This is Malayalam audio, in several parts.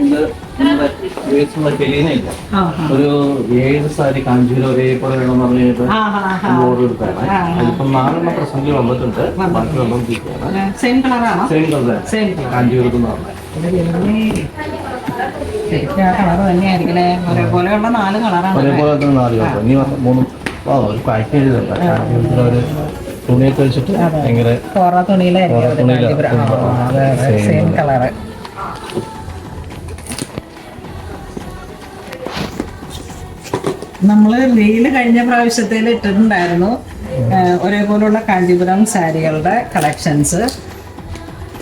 ഇത് ഒരു 7 സാരി കാഞ്ചീരം ഒരേപോലെ വേണമെന്ന് പറഞ്ഞിട്ട് ഓർഡർ എടുത്താണ്. അതിപ്പം 4 പ്രസന്റ് വന്നിട്ടുണ്ട്. ബാക്കി വന്നോണ്ടിരിക്കുകയാണ്. സെയിം കളർ കാഞ്ചീരത്ത് എന്ന് പറഞ്ഞത്. ഒരേപോലെ 4 കളറാണ്. ഇനി 3 ഒരു പാക്ക് ചെയ്തിട്ടുണ്ട്. ഒരു തുണിയൊക്കെ വെച്ചിട്ട് ഭയങ്കര സെയിം കളറ്. നമ്മള് റീല് കഴിഞ്ഞ പ്രാവശ്യത്തിൽ ഇട്ടിട്ടുണ്ടായിരുന്നു ഒരേപോലുള്ള കാഞ്ചീപുരം സാരികളുടെ കളക്ഷൻസ്.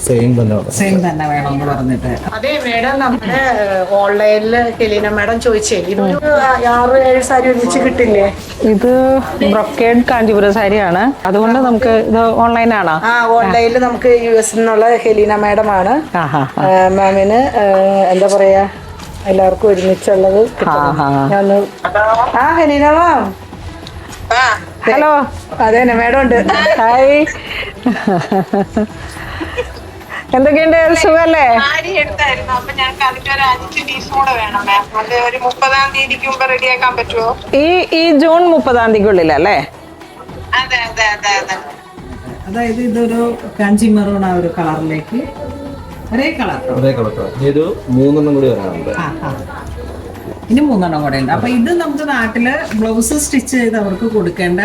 സെയിം തന്നെ വേണമെന്ന് പറഞ്ഞിട്ട്. അതെ മേഡം, നമ്മുടെ ഓൺലൈനില് കെലീന മേഡം ചോദിച്ചേ ഇതൊരു 6-7 സാരി ഒരുമിച്ച് കിട്ടില്ലേ? ഇത് ബ്രൊക്കേഡ് കാഞ്ചീപുരം സാരിയാണ്, അതുകൊണ്ട് നമുക്ക് ഇത് ഓൺലൈനാണോ? ഓൺലൈനിൽ നമുക്ക് US നിന്നുള്ള ഹെലീന മേഡം ആണ്. മാമിന് എന്താ പറയാ, എല്ലാവർക്കും ഒരുമിച്ചുള്ളത്. ഹെലീന മാം. ഹലോ, അതെ മേഡം ഉണ്ട്. ഹായ്, എന്തൊക്കെയുണ്ട്? സുഖല്ലേ? ഈ ജൂൺ 30-ാം തീയതിക്കുള്ളിലല്ലേ? അതായത് ഇതൊരു കാഞ്ചി മെറൂൺ ആ ഒരു കളറിലേക്ക് ഒരേ കളർ ഇത് 3 കൂടി വരാനുണ്ട്. ഇനി 3 കൂടെ ഉണ്ട്. അപ്പൊ ഇത് നമുക്ക് നാട്ടില് ബ്ലൗസ് സ്റ്റിച്ച് ചെയ്ത് അവർക്ക് കൊടുക്കേണ്ട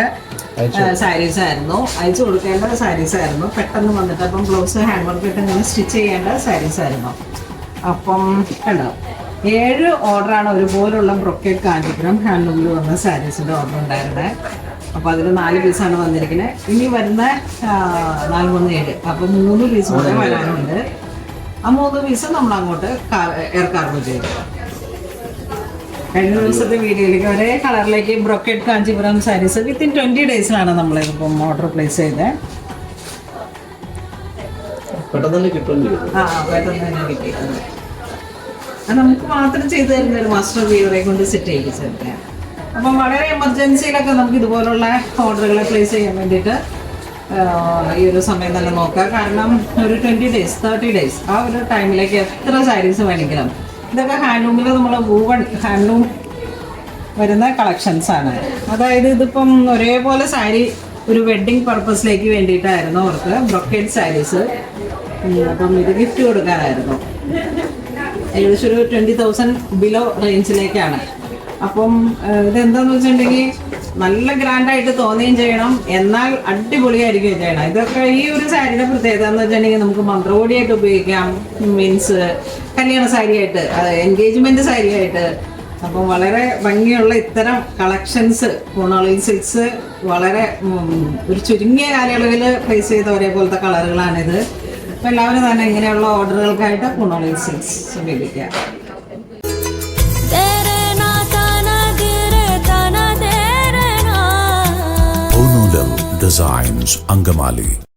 സാരീസ് ആയിരുന്നു, അയച്ചു കൊടുക്കേണ്ട സാരീസ് ആയിരുന്നു. പെട്ടെന്ന് വന്നിട്ട് അപ്പം ബ്ലൗസ് ഹാൻഡ് വർക്ക് ഇട്ട് ഇങ്ങനെ സ്റ്റിച്ച് ചെയ്യേണ്ട സാരീസ് ആയിരുന്നു. അപ്പം കണ്ടോ, 7 ഓർഡറാണ് ഒരുപോലുള്ള ബ്രൊക്കേഡ് കാഞ്ചീപുരം ഹാൻഡ്ലൂമിൽ വന്ന സാരീസിന്റെ ഓർഡർ ഉണ്ടായിരുന്നത്. അപ്പൊ അതിൽ 4 പീസാണ് വന്നിരിക്കുന്നത്. ഇനി വരുന്ന 4, 3, 7 അപ്പൊ 3 പീസ് കൂടെ വരാനുണ്ട്. ആ 3 പീസ് നമ്മൾ അങ്ങോട്ട് എയർ കാർഗോ ചെയ്തു. കഴിഞ്ഞ ദിവസത്തെ വീഡിയോയിലേക്ക് ഒരേ കളറിലേക്ക് ബ്രൊക്കേഡ് കാഞ്ചീപുരം സാരീസ് വിത്തിൻ 20 ഡേയ്സിലാണ് നമ്മളിപ്പം ഓർഡർ പ്ലേസ് ചെയ്തത്. പെട്ടെന്ന് തന്നെ കിട്ടിയിട്ടുണ്ട്. അത് നമുക്ക് മാത്രം ചെയ്തു തരുന്ന ഒരു മാസ്റ്റർ വ്യൂവറെ കൊണ്ട് സെറ്റ് ചെയ്യിച്ചെടുക്കാം. അപ്പം വളരെ എമർജൻസിയിലൊക്കെ നമുക്ക് ഇതുപോലുള്ള ഓർഡറുകളെ പ്ലേസ് ചെയ്യാൻ വേണ്ടിയിട്ട് ഈ ഒരു സമയം തന്നെ നോക്കുക. കാരണം ഒരു 20 ഡേയ്സ് 30 ഡേയ്സ് ആ ഒരു ടൈമിലേക്ക് എത്ര സാരീസ് വേണമെങ്കിലും. ഇതൊക്കെ ഹാൻഡ്ലൂമിൽ നമ്മൾ വൂവൺ ഹാൻഡ്ലൂം വരുന്ന കളക്ഷൻസ് ആണ്. അതായത് ഇതിപ്പം ഒരേപോലെ സാരി ഒരു വെഡ്ഡിങ് പർപ്പസിലേക്ക് വേണ്ടിയിട്ടായിരുന്നു അവർക്ക് ബ്രൊക്കേഡ് സാരീസ്. അപ്പം ഇത് ഗിഫ്റ്റ് കൊടുക്കാനായിരുന്നു. ഏകദേശം ഒരു 20,000 ബിലോ റേഞ്ചിലേക്കാണ്. അപ്പം ഇതെന്താന്ന് വെച്ചിട്ടുണ്ടെങ്കിൽ നല്ല ഗ്രാൻഡായിട്ട് തോന്നുകയും ചെയ്യണം, എന്നാൽ അടിപൊളിയായിരിക്കുകയും ചെയ്യണം. ഇതൊക്കെ ഈ ഒരു സാരിയുടെ പ്രത്യേകത എന്ന് വെച്ചിട്ടുണ്ടെങ്കിൽ നമുക്ക് മന്ത്രകോടിയായിട്ട് ഉപയോഗിക്കാം, മീൻസ് കല്യാണ സാരിയായിട്ട്, എൻഗേജ്മെന്റ് സാരിയായിട്ട്. അപ്പം വളരെ ഭംഗിയുള്ള ഇത്തരം കളക്ഷൻസ് പൂണോളി സിൽക്സ് വളരെ ഒരു ചുരുങ്ങിയ കാലയളവിൽ പ്ലേസ് ചെയ്ത ഒരേപോലത്തെ കളറുകളാണിത്. അപ്പം എല്ലാവരും തന്നെ ഇങ്ങനെയുള്ള ഓർഡറുകൾക്കായിട്ട് പൂണോളി സിൽക്സ് സമീപിക്കുക. Designs Angamali.